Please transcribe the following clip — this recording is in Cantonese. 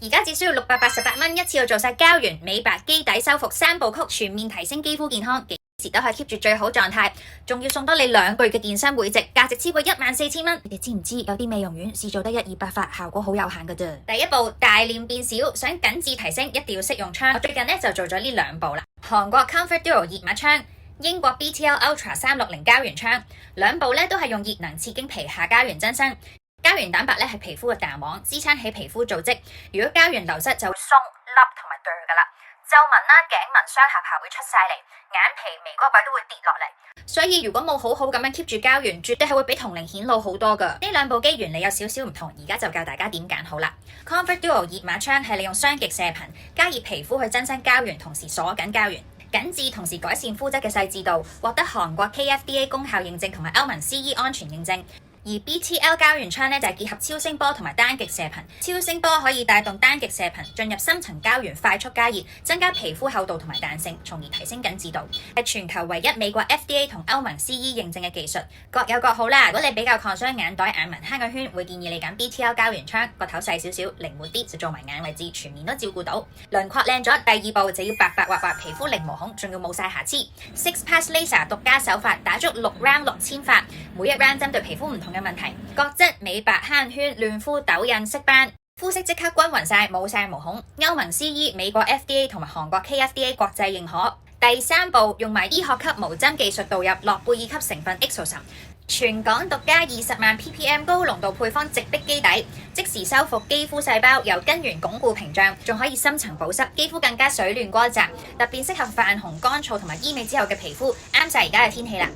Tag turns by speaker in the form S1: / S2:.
S1: 而家只需要688蚊一次過做晒膠原、美白、基底修復3部曲，全面提升肌膚健康，幾時都可以 keep 住最好狀態，仲要送多你2個月嘅健身會籍，價值超過14000蚊。你哋知唔知有啲美容院試做得128發，效果好有限㗎啫？第一步，大臉變小，想緊緻提升，一定要識用槍。我最近就做咗呢2步啦，韓國 Comfort Duo 熱抹槍。英國 BTL Ultra 360膠原槍，2部都係用熱能刺激皮下膠原增生。膠原蛋白係皮膚嘅彈簧，支撐起皮膚組織。如果膠原流失就會鬆、凹同埋對㗎啦，皺紋啦、頸紋、雙下巴會出晒嚟，眼皮、眉骨位都會跌落嚟。所以如果冇好好咁樣 keep 住膠原，絕對係會比同齡顯老好多㗎。呢2部機原理有少少唔同，而家就教大家點揀好啦。Comfort Duo 熱抹槍係利用雙極射頻加熱皮膚去增生膠原，同時鎖緊膠原。緊緻同時改善膚質嘅細緻度，獲得韓國 KFDA 功效認證同埋歐盟 CE 安全認證。而 BTL 膠原槍就係結合超聲波同埋單極射頻，超聲波可以帶動單極射頻進入深層膠原，快速加熱，增加皮膚厚度同埋彈性，從而提升緊緻度。係全球唯一美國 FDA 同歐盟 CE 認證嘅技術，各有各好啦。如果你比較抗傷眼袋、眼紋、黑眼圈，會建議你揀 BTL 膠原槍，個頭細少少，靈活啲，就做埋眼位置，全面都照顧到。輪廓靚咗，第2步就要白白滑滑，皮膚零毛孔，仲要冇晒瑕疵。6 Pass Laser 獨家手法，打足6 round 6000發，每一 round 針對皮膚唔同嘅問題，角質、美白、黑眼圈、亂膚、痘印、色斑，膚色即刻均勻晒，冇晒毛孔。歐盟 CE、美國 FDA 同埋韓國 KFDA 國際認可。第3步用埋醫學級無針技術導入諾貝爾級成分 Exosomes，全港獨家20萬 ppm 高濃度配方直逼肌底，即時修復肌膚細胞，由根源鞏固屏障，仲可以深層保濕，肌膚更加水嫩光澤，特別適合泛紅、乾燥同埋醫美之後嘅皮膚，啱晒而家嘅天氣啦。